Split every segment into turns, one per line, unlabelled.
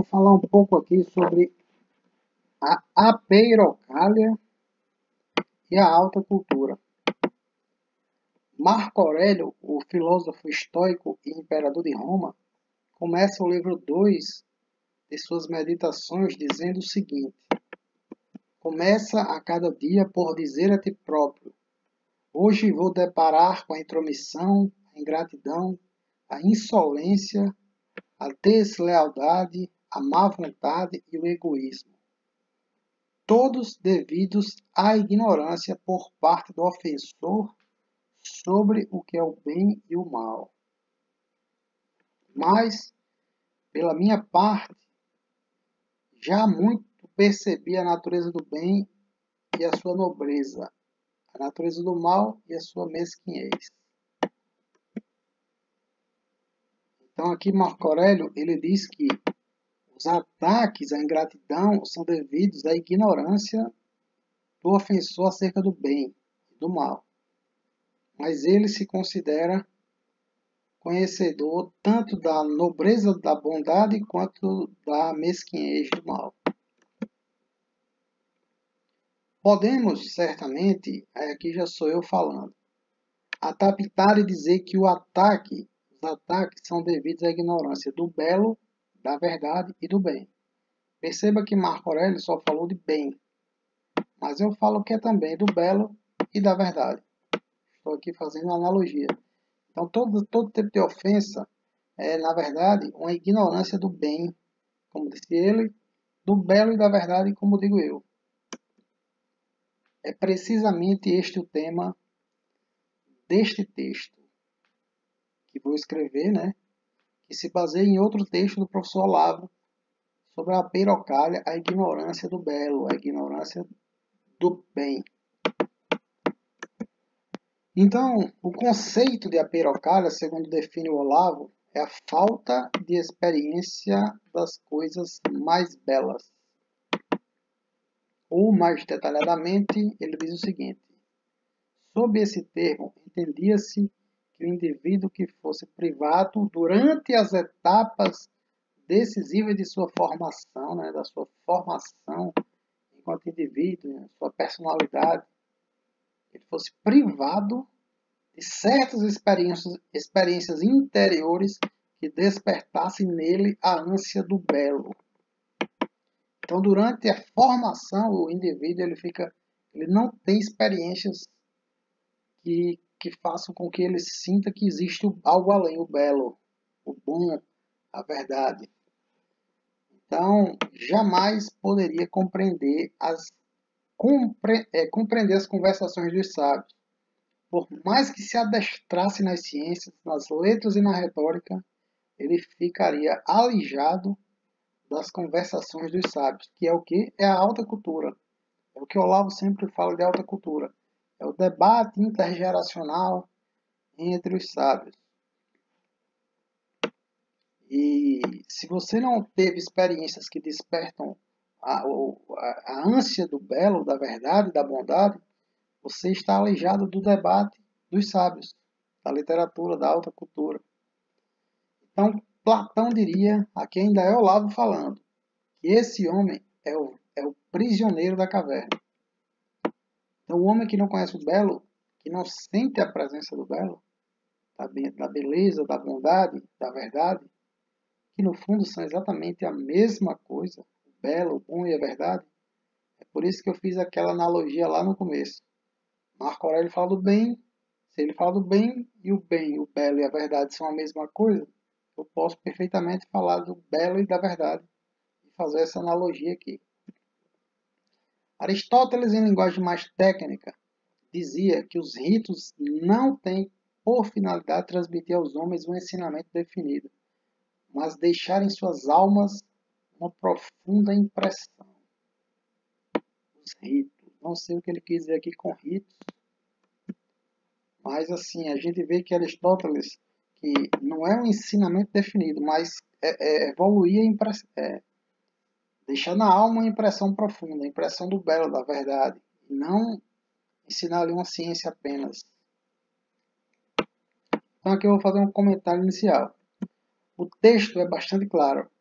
vou falar um pouco aqui sobre a apeirocália e a alta cultura. Marco Aurélio, o filósofo estoico e imperador de Roma, começa o livro 2 de suas meditações dizendo o seguinte: começa a cada dia por dizer a ti próprio: hoje vou deparar com a intromissão, a ingratidão, a insolência, a deslealdade, a má vontade e o egoísmo, todos devidos à ignorância por parte do ofensor sobre o que é o bem e o mal. Mas, pela minha parte, já muito percebi a natureza do bem e a sua nobreza, a natureza do mal e a sua mesquinhez. Então aqui Marco Aurélio, ele diz que os ataques à ingratidão são devidos à ignorância do ofensor acerca do bem e do mal. Mas ele se considera conhecedor tanto da nobreza da bondade quanto da mesquinhez do mal. Podemos, certamente, aqui já sou eu falando, adaptar e dizer que os ataques são devidos à ignorância do belo, da verdade e do bem. Perceba que Marco Aurélio só falou de bem, mas eu falo que é também do belo e da verdade. Estou aqui fazendo uma analogia. Então, todo tipo de ofensa é, na verdade, uma ignorância do bem, como disse ele, do belo e da verdade, como digo eu. É precisamente este o tema deste texto que vou escrever, né? Que se baseia em outro texto do professor Olavo sobre a apeirocália, a ignorância do belo, a ignorância do bem. Então, o conceito de apeirocália, segundo define o Olavo, é a falta de experiência das coisas mais belas. Ou, mais detalhadamente, ele diz o seguinte: sob esse termo, entendia-se que o indivíduo que fosse privado durante as etapas decisivas de sua formação, né, da sua formação enquanto indivíduo, né, sua personalidade, ele fosse privado de certas experiências interiores que despertassem nele a ânsia do belo. Então, durante a formação, o indivíduo ele não tem experiências que façam com que ele sinta que existe algo além, o belo, o bom, a verdade. Então, jamais poderia compreender as conversações dos sábios. Por mais que se adestrasse nas ciências, nas letras e na retórica, ele ficaria alijado das conversações dos sábios, que é o que? É a alta cultura. É o que Olavo sempre fala de alta cultura. É o debate intergeracional entre os sábios. E se você não teve experiências que despertam a ânsia do belo, da verdade, da bondade, você está aleijado do debate dos sábios, da literatura, da alta cultura. Então, Platão diria, aqui ainda é Olavo falando, que esse homem é o prisioneiro da caverna. Então, o homem que não conhece o belo, que não sente a presença do belo, da beleza, da bondade, da verdade, que no fundo são exatamente a mesma coisa, o belo, o bom e a verdade. É por isso que eu fiz aquela analogia lá no começo. Marco Aurélio fala do bem. Se ele fala do bem, o belo e a verdade são a mesma coisa, eu posso perfeitamente falar do belo e da verdade e fazer essa analogia aqui. Aristóteles, em linguagem mais técnica, dizia que os ritos não têm por finalidade transmitir aos homens um ensinamento definido, mas deixar em suas almas uma profunda impressão. Os ritos. Não sei o que ele quis dizer aqui com ritos, mas assim, a gente vê que Aristóteles, que não é um ensinamento definido, mas evoluir, deixar na alma uma impressão profunda, a impressão do belo, da verdade, e não ensinar ali uma ciência apenas. Então aqui eu vou fazer um comentário inicial. O texto é bastante claro.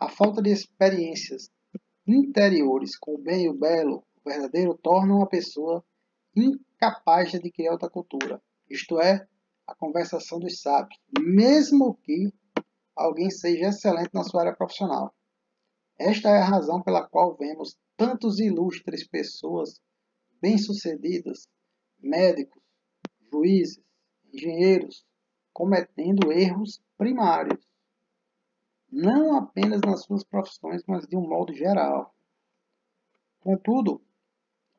A falta de experiências interiores com o bem e o belo, o verdadeiro, torna uma pessoa incapaz de adquirir alta cultura, isto é, a conversação dos sábios, mesmo que alguém seja excelente na sua área profissional. Esta é a razão pela qual vemos tantos ilustres pessoas bem-sucedidas, médicos, juízes, engenheiros, cometendo erros primários, não apenas nas suas profissões, mas de um modo geral. Contudo,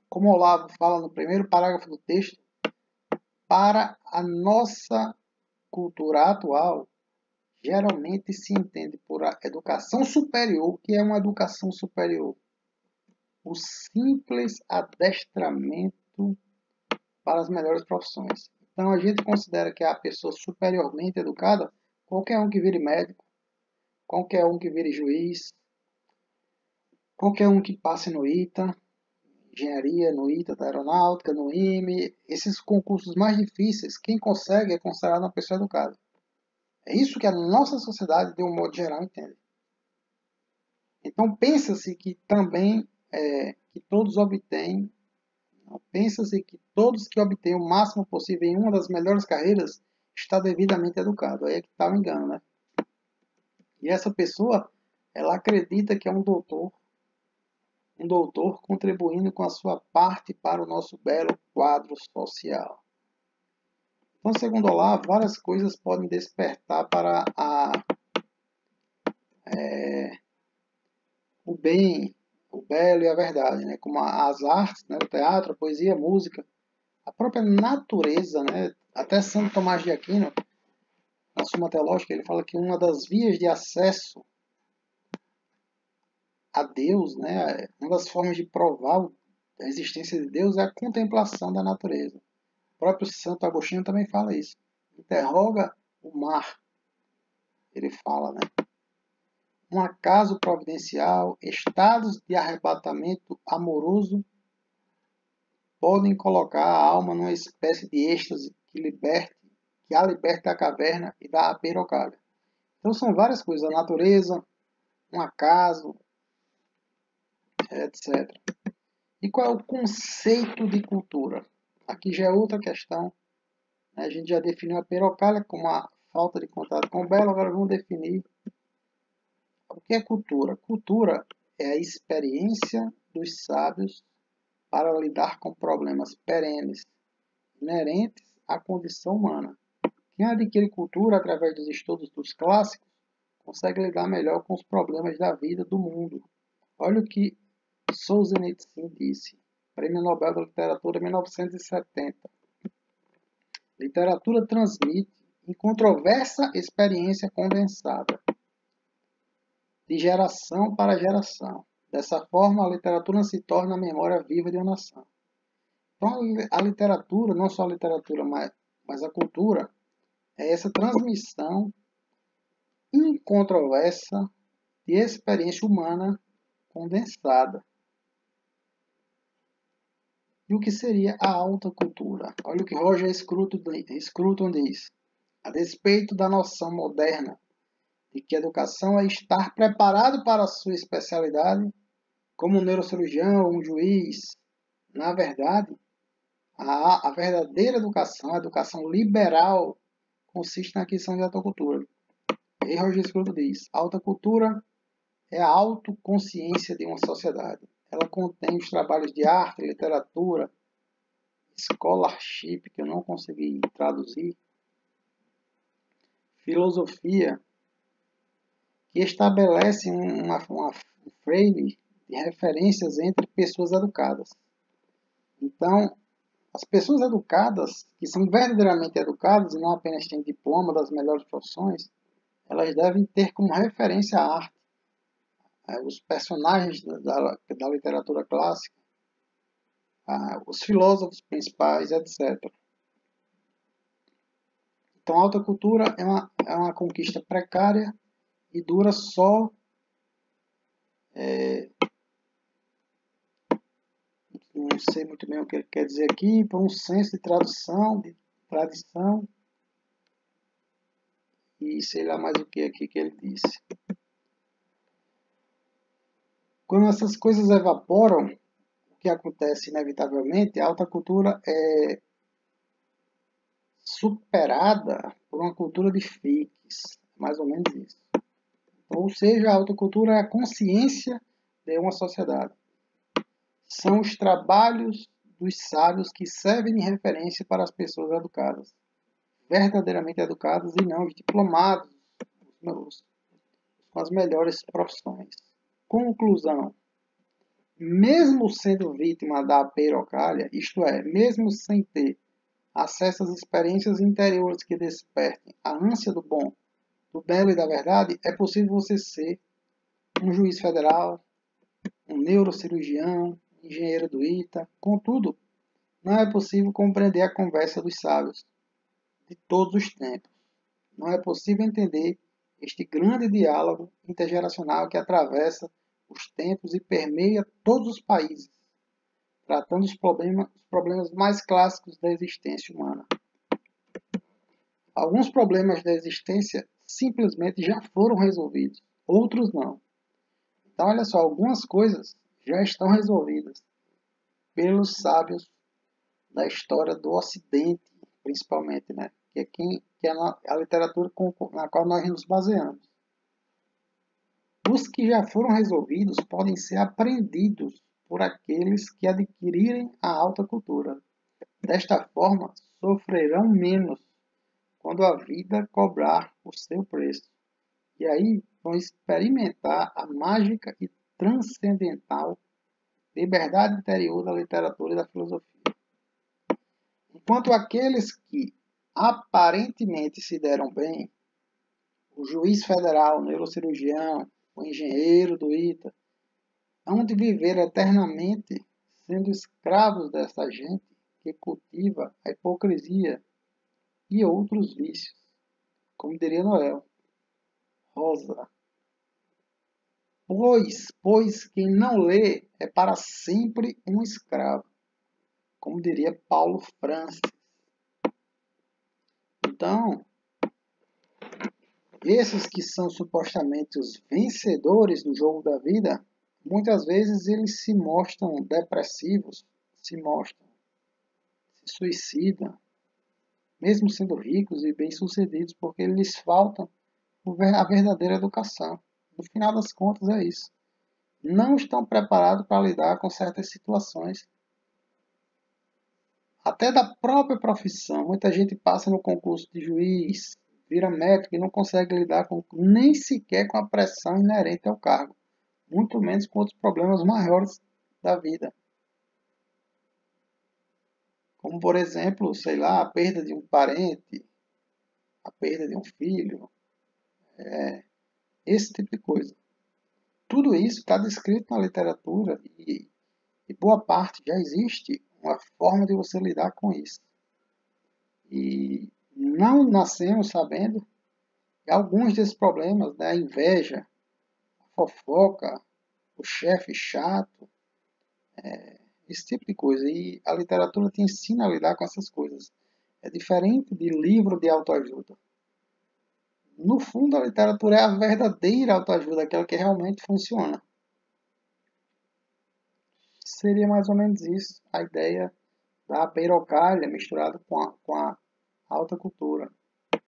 como Olavo fala no primeiro parágrafo do texto, para a nossa cultura atual, geralmente se entende por a educação superior. O que é uma educação superior? O simples adestramento para as melhores profissões. Então a gente considera que a pessoa superiormente educada, qualquer um que vire médico, qualquer um que vire juiz, qualquer um que passe no ITA, engenharia, no ITA, da aeronáutica, no IME, esses concursos mais difíceis, quem consegue é considerado uma pessoa educada. É isso que a nossa sociedade, de um modo geral, entende. Então pensa-se que também que todos obtêm, pensa-se que todos que obtêm o máximo possível em uma das melhores carreiras está devidamente educado. Aí é que está o engano, né? E essa pessoa, ela acredita que é um doutor contribuindo com a sua parte para o nosso belo quadro social. Então, segundo Olavo, várias coisas podem despertar para o bem, o belo e a verdade, né? Como as artes, né? O teatro, a poesia, a música, a própria natureza, né? Até Santo Tomás de Aquino, na Suma Teológica, ele fala que uma das vias de acesso a Deus, né? Uma das formas de provar a existência de Deus é a contemplação da natureza. O próprio Santo Agostinho também fala isso. Interroga o mar, ele fala, né? Um acaso providencial, estados de arrebatamento amoroso podem colocar a alma numa espécie de êxtase que a liberte da caverna e da pirocalha. Então são várias coisas, a natureza, um acaso, etc. E qual é o conceito de cultura? Aqui já é outra questão. A gente já definiu a pirocalha como a falta de contato com o belo, agora vamos definir o que é cultura. Cultura é a experiência dos sábios para lidar com problemas perenes, inerentes à condição humana. Quem adquire cultura através dos estudos dos clássicos consegue lidar melhor com os problemas da vida, do mundo. Olha o que Solzhenitsyn disse. Prêmio Nobel da Literatura 1970. Literatura transmite incontroversa experiência condensada, de geração para geração. Dessa forma, a literatura se torna a memória viva de uma nação. Então, a literatura, não só a literatura, mas a cultura, é essa transmissão incontroversa de experiência humana condensada. E o que seria a alta cultura? Olha o que Roger Scruton diz. A despeito da noção moderna de que a educação é estar preparado para a sua especialidade, como um neurocirurgião ou um juiz, na verdade, a verdadeira educação, a educação liberal, consiste na aquisição de alta cultura. E Roger Scruton diz, a alta cultura é a autoconsciência de uma sociedade. Ela contém os trabalhos de arte, literatura, scholarship, que eu não consegui traduzir, filosofia, que estabelece um frame de referências entre pessoas educadas. Então, as pessoas educadas, que são verdadeiramente educadas e não apenas têm diploma das melhores profissões, elas devem ter como referência a arte, os personagens da literatura clássica, os filósofos principais, etc. Então, a alta cultura é uma conquista precária e dura só não sei muito bem o que ele quer dizer aqui, por um senso de tradição e sei lá mais o que aqui que ele disse. Quando essas coisas evaporam, o que acontece inevitavelmente, a alta cultura é superada por uma cultura de fakes, mais ou menos isso. Ou seja, a alta cultura é a consciência de uma sociedade. São os trabalhos dos sábios que servem de referência para as pessoas educadas, verdadeiramente educadas e não os diplomados, com as melhores profissões. Conclusão. Mesmo sendo vítima da peirocalha, isto é, mesmo sem ter acesso às experiências interiores que despertem a ânsia do bom, do belo e da verdade, é possível você ser um juiz federal, um neurocirurgião, um engenheiro do ITA. Contudo, não é possível compreender a conversa dos sábios de todos os tempos. Não é possível entender este grande diálogo intergeracional que atravessa os tempos e permeia todos os países, tratando os problemas mais clássicos da existência humana. Alguns problemas da existência simplesmente já foram resolvidos, outros não. Então, olha só, algumas coisas já estão resolvidas pelos sábios da história do Ocidente, principalmente, né? Que é a literatura na qual nós nos baseamos. Os que já foram resolvidos podem ser aprendidos por aqueles que adquirirem a alta cultura. Desta forma, sofrerão menos quando a vida cobrar o seu preço. E aí vão experimentar a mágica e transcendental liberdade interior da literatura e da filosofia. Enquanto aqueles que aparentemente se deram bem, o juiz federal, o neurocirurgião, o engenheiro do ITA, hão de viver eternamente sendo escravos dessa gente que cultiva a hipocrisia e outros vícios, como diria Noel. Rosa. Pois quem não lê é para sempre um escravo, como diria Paulo Francis. Então, esses que são supostamente os vencedores do jogo da vida, muitas vezes eles se mostram depressivos, se suicidam, mesmo sendo ricos e bem-sucedidos, porque lhes falta a verdadeira educação. No final das contas é isso. Não estão preparados para lidar com certas situações. Até da própria profissão. Muita gente passa no concurso de juiz, vira médico e não consegue lidar nem sequer com a pressão inerente ao cargo. Muito menos com outros problemas maiores da vida. Como, por exemplo, sei lá, a perda de um parente, a perda de um filho, esse tipo de coisa. Tudo isso está descrito na literatura e boa parte já existe uma forma de você lidar com isso. E não nascemos sabendo que alguns desses problemas, né, a inveja, a fofoca, o chefe chato, esse tipo de coisa. E a literatura te ensina a lidar com essas coisas. É diferente de livro de autoajuda. No fundo, a literatura é a verdadeira autoajuda, aquela que realmente funciona. Seria mais ou menos isso, a ideia da peirocalha misturada com a alta cultura.